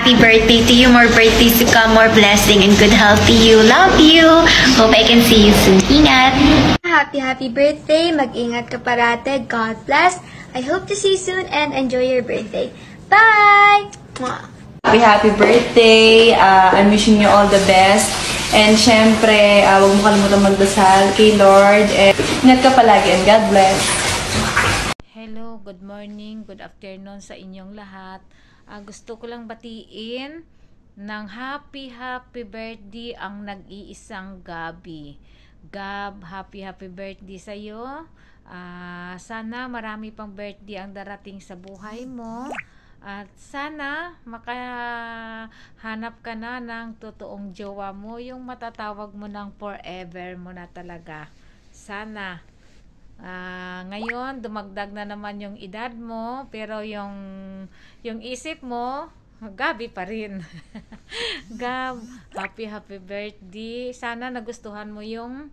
happy birthday to you. More birthdays to come, more blessing and good health to you. Love you. Hope I can see you soon. Ingat. Happy birthday. Mag-ingat ka parate. God bless. I hope to see you soon and enjoy your birthday. Bye! Mwah. Happy birthday. I'm wishing you all the best. And syempre, huwag mo kalimutan magdasal kay Lord. And ingat ka palagi and God bless. Hello, good morning, good afternoon sa inyong lahat. Gusto ko lang batiin ng happy birthday ang nag-iisang Gabi. Gab, happy birthday sa iyo. Sana marami pang birthday ang darating sa buhay mo. At sana makahanap ka na ng totoong jowa mo, yung matatawag mo ng forever mo na talaga. Sana. Ngayon, dumagdag na naman yung edad mo, pero yung isip mo, Gabi pa rin. Gab, happy birthday. Sana nagustuhan mo yung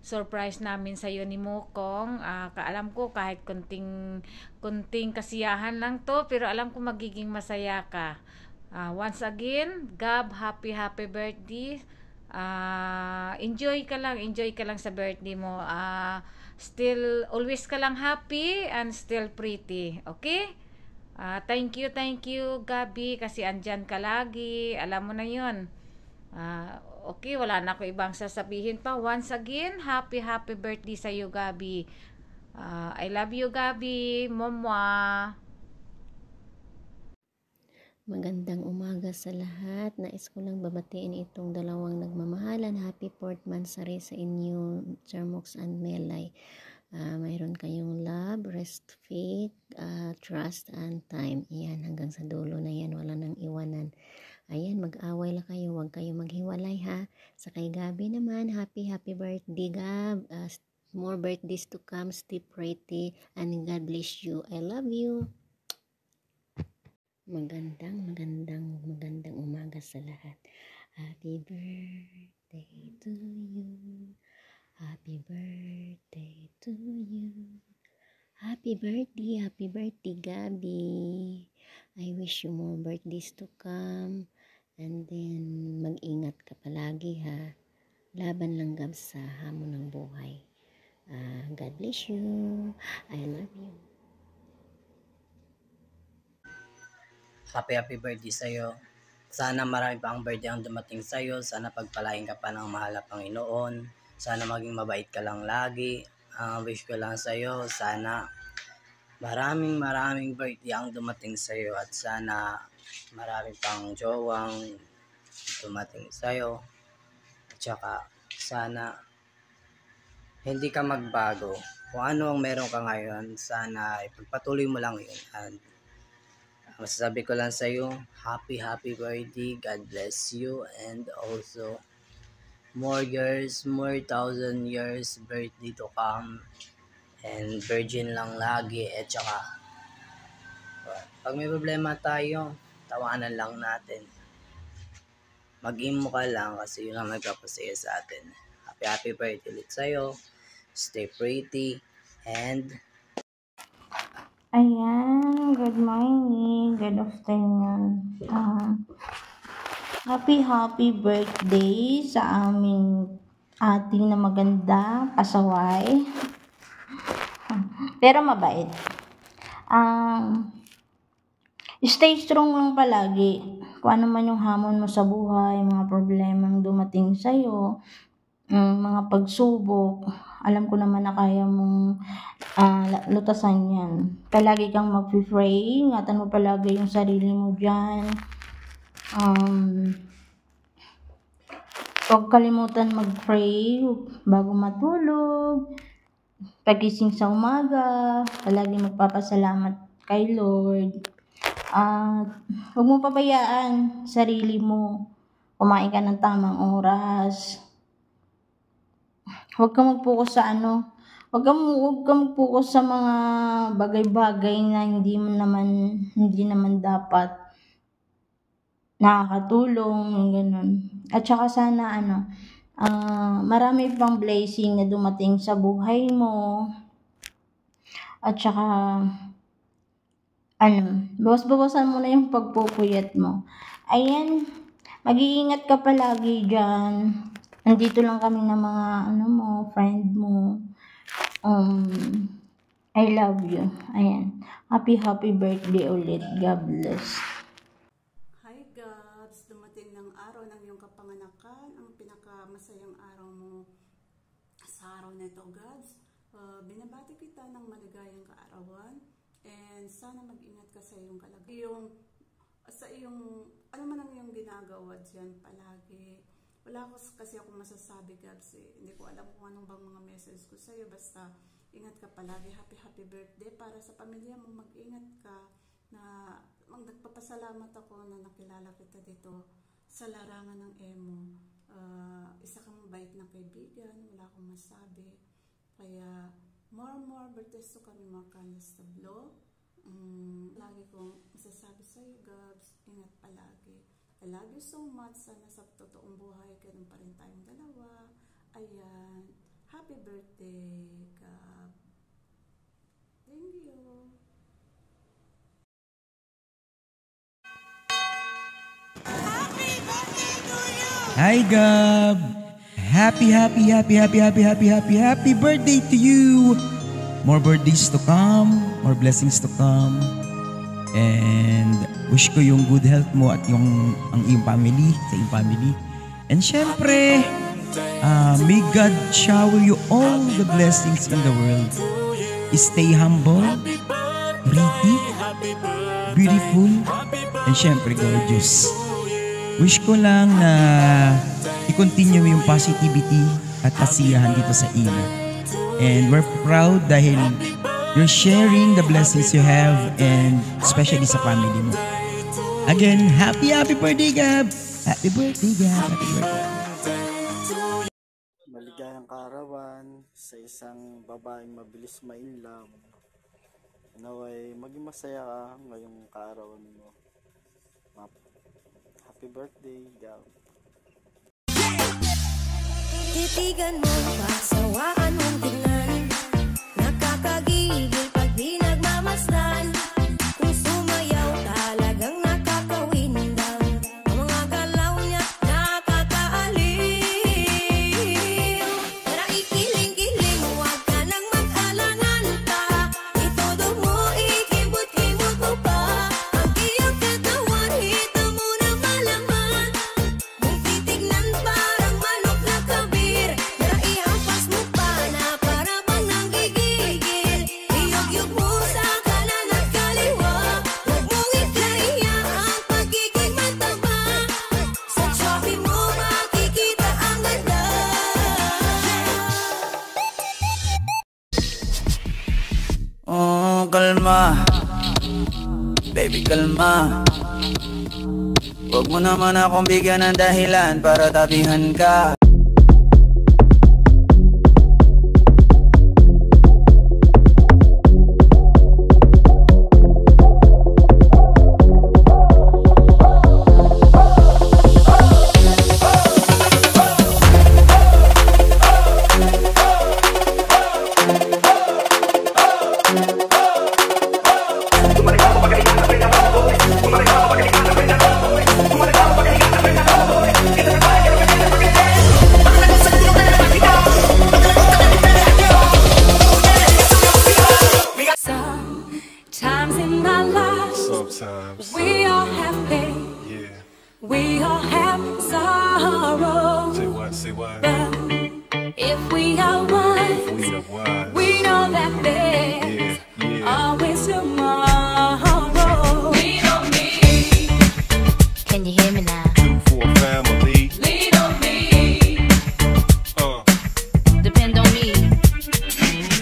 surprise namin sa iyo ni Mokong. Alam ko kahit kunting kasiyahan lang to, pero alam ko magiging masaya ka. Once again, Gab, happy birthday. Enjoy ka lang sa birthday mo. Still always ka lang happy and still pretty. Okay? Thank you Gabi, kasi andyan ka lagi. Alam mo na 'yon. Okay, wala na ako ibang sasabihin pa. Once again, happy birthday sa iyo, Gabi. I love you, Gabi. Momwa. Magandang umaga sa lahat. Nais ko lang babatiin itong dalawang nagmamahalan. Happy 4th monthsary sa inyo, Sir Mox and Melay. Mayroon kayong love, rest, faith, trust, and time. Iyan, hanggang sa dulo na yan. Wala nang iwanan. Ayan, mag-away lang kayo. Huwag kayo maghiwalay, ha. Sa kay Gabi naman, happy birthday, Gab. More birthdays to come. Stay pretty. And God bless you. I love you. Magandang umaga sa lahat. Happy birthday to you. Happy birthday to you. Happy birthday, Gabi. I wish you more birthdays to come. And then, mag-ingat ka palagi, ha. Laban lang, Gab, sa hamon ng buhay. God bless you. I love you. Happy birthday sa'yo. Sana marami pa ang birthday ang dumating sa'yo. Sana pagpalain ka pa ng mahal na Panginoon. Sana maging mabait ka lang lagi. Wish ko lang sa'yo, sana maraming birthday ang dumating sa'yo. At sana marami pang jowang dumating sa'yo. At saka sana hindi ka magbago. Kung ano ang meron ka ngayon, sana ipagpatuloy mo lang yun. And masasabi ko lang sa iyo, happy birthday. God bless you. And also, more years, more 1,000 years birthday to come. And virgin lang lagi. At saka, pag may problema tayo, tawanan lang natin. Mag-imo ka lang kasi yun ang nagpapasaya sa atin. Happy birthday ulit sa'yo. Stay pretty. And ayan, good morning, good afternoon. Happy birthday sa aming ating na maganda, pasaway. Pero mabait. Stay strong lang palagi. Kung ano man yung hamon mo sa buhay, mga problemang dumating sa'yo, mga pagsubok, alam ko naman na kaya mong lutasan yan. Palagi kang mag-pray, ingatan mo palagi yung sarili mo dyan. Huwag kalimutan mag-pray bago matulog. Pagising sa umaga, palagi magpapasalamat kay Lord. Huwag mo pabayaan sarili mo. Kumain ka ng tamang oras. Huwag kang mag-focus sa Huwag kang mag-focus sa mga bagay-bagay na hindi naman dapat nakakatulong, ganun. At saka sana marami pang blessing na dumating sa buhay mo. At saka, bawas-bawasan mo na yung pagpupuyat mo. Ayan, mag-iingat ka palagi dyan. Nandito lang kami ng mga, friend mo. I love you. Ayan. Happy birthday ulit. God bless. Hi Gabs! Dumating ng araw ng iyong kapanganakan, ang pinakamasayang araw mo sa araw na ito, Gabs. Binabati kita ng maligayang kaarawan and sana mag-ingat ka sa iyong ano man ang iyong ginagawa dyan palagi. Wala kasi ako masasabi, Gabs. Hindi ko alam kung anong bang mga message ko sa iyo. Basta ingat ka palagi. Happy birthday para sa pamilya mo. Mag-ingat ka. Nagpapasalamat ako na nakilala kita dito sa larangan ng Emo. Isa kang bait na kaibigan. Wala akong masabi. Kaya more birthdays to kami, more kindness to blow. Lagi kong masasabi sa iyo, Gabs. Ingat palagi. I love you so much. Sana sa totoong buhay, ganun pa rin tayong dalawa. Ayan. Happy birthday, Gab. Thank you. Hi, Gab. Happy birthday to you. More birthdays to come, more blessings to come. And wish ko yung good health mo at ang iyong family, sa iyong family. And syempre, may God shower you all the blessings in the world. Stay humble, pretty, beautiful, and syempre gorgeous. Wish ko lang na i-continue yung positivity at kasiyahan dito sa ina. And we're proud dahil you're sharing the blessings you have and especially sa family mo. Again, happy birthday, Gab! Happy birthday, Gab! Happy birthday! Maligayang kaarawan sa isang babaeng mabilis ma-inlove. Naway maging masaya ka ngayong kaarawan mo. Happy birthday, Gab! Titigan mo, pasawaan mong tingnan. Nakakagigil pag di nagmamasdan. Kung sumayaw talagang nakakawindang. Ang mga galaw niya nakakaaliw. Tara ikiling-kiling, huwag ka nang mag-alangan pa. Itodo mo, ikibot-ibot mo pa. Ang iyong katawan, hito mo na malaman. Kung titignan parang manok na kabir. Tara ihampas mo pa na para bang nanggigigil. Iyog-yog mo sa kanan at kaliwa. Huwag mong ikaiya ang pagiging mataba. Sa choppy mo makikita ang ganda. Oh, kalma. Baby, kalma. Huwag mo naman akong bigyan ng dahilan para tabihan ka. Sometimes in our lives, we all have pain. We all have sorrow. Say what? But if we are wise, we know that there's always tomorrow. Lean on me. Can you hear me now? 2 for a family. Lean on me. Depend on me.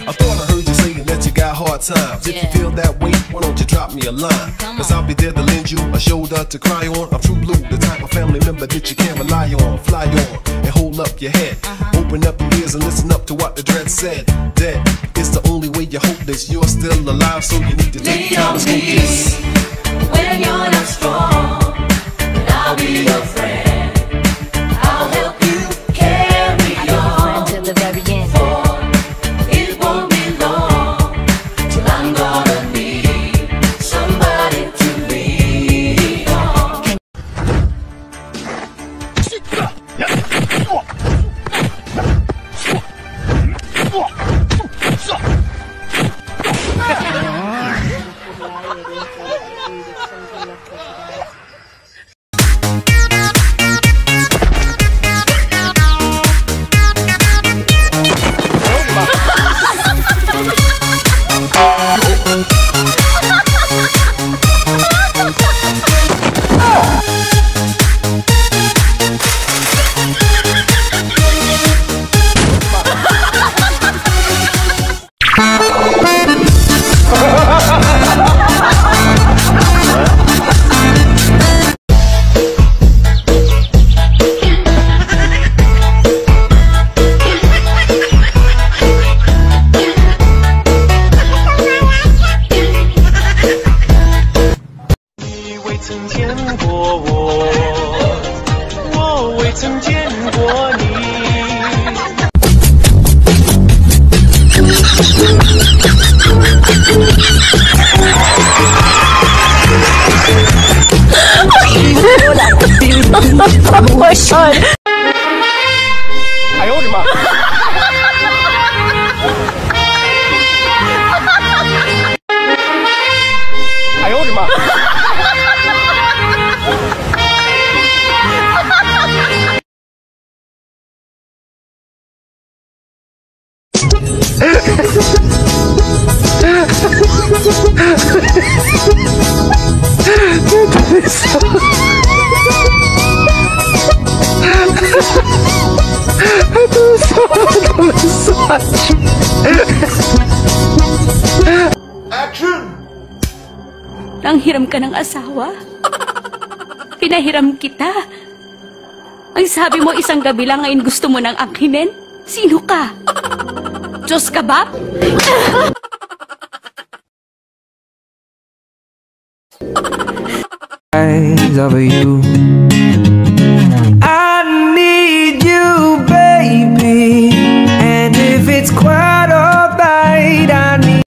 I thought I heard you saying that you got hard times. If you feel that way, why don't you drop me a line? Cause I'll be there to lend you a shoulder to cry on. I'm true blue, the type of family member that you can't rely on. Fly on and hold up your head. Open up your ears and listen up to what the dread said. Dead, it's the only way you hope this. You're still alive, so you need to take time to smoke this. When you're not strong, then I'll be your friend. I'll help you carry on to the very end. For it won't be long till I 哎呦我的妈！哎呦我的妈！Nanghiram ka ng asawa? Pinahiram kita? Ang sabi mo isang gabi lang ngayon gusto mo nang angkinin? Sino ka? Diyos ka ba? Eyes over you. I need you, baby. And if it's quite alright, I need.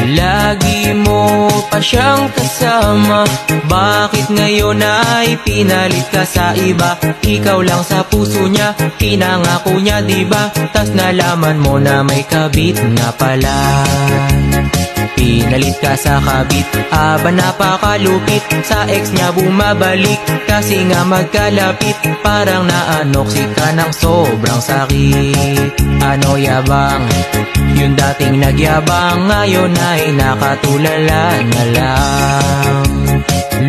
Lagi mo pa siyang kasama, bakit ngayon ay pinalit ka sa iba? Ikaw lang sa puso niya, pinangako niya diba? Tas nalaman mo na may kabit nga pala. Pinalit ka sa kabit, aba napakalupit. Sa ex niya bumabalik, kasi nga magkalapit. Parang naanoksik ka ng sobrang sakit. Ano yabang? Yung dating nagyabang, ngayon ay nakatulala na lang.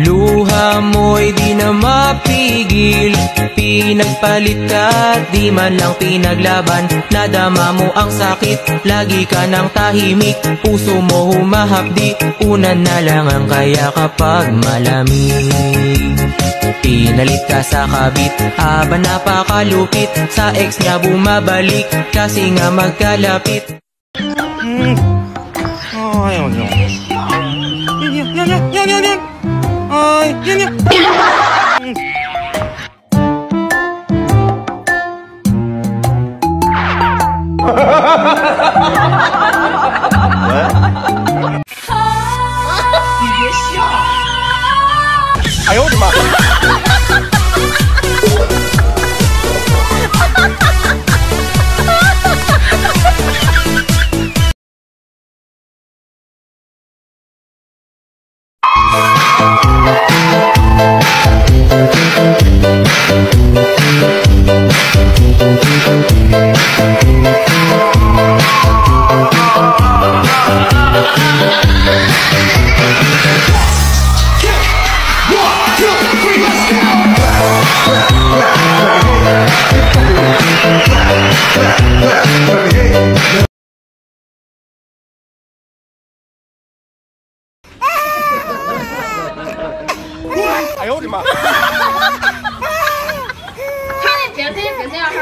Luha mo'y di na mapigil, pinagpalit ka at di man lang pinaglaban. Nadama mo ang sakit, lagi ka nang tahimik. Puso mo humahapdi, unan na lang ang kaya kapag malamig. Pinalit ka sa kabit, aba napakalupit. Sa ex niya bumabalik, kasi nga magkalapit. 哎呦我的妈！天天跟这样哈，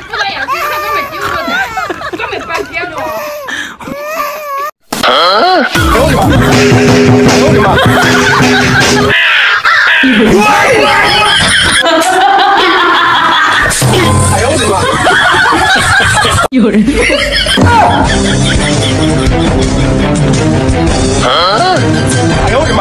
不然要是他根本丢过的，根本半天了。哎呦我的妈！哎呦我的妈！哎呦我的妈！有人。哎呦我的妈！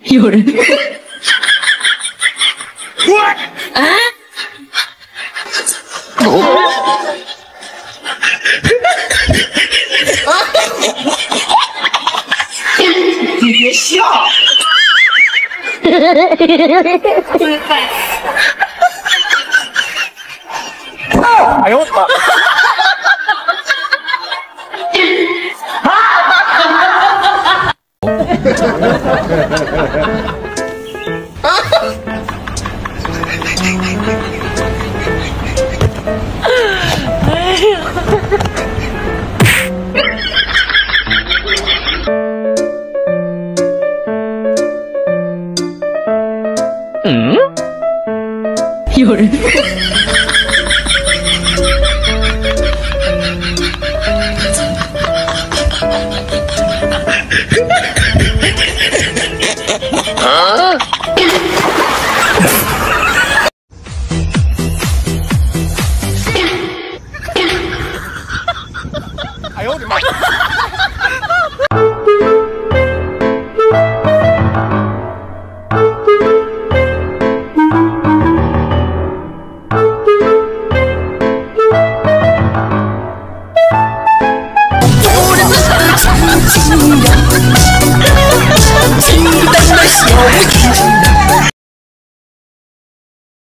有人。啊？你别笑。哎呦我的妈！有人。啊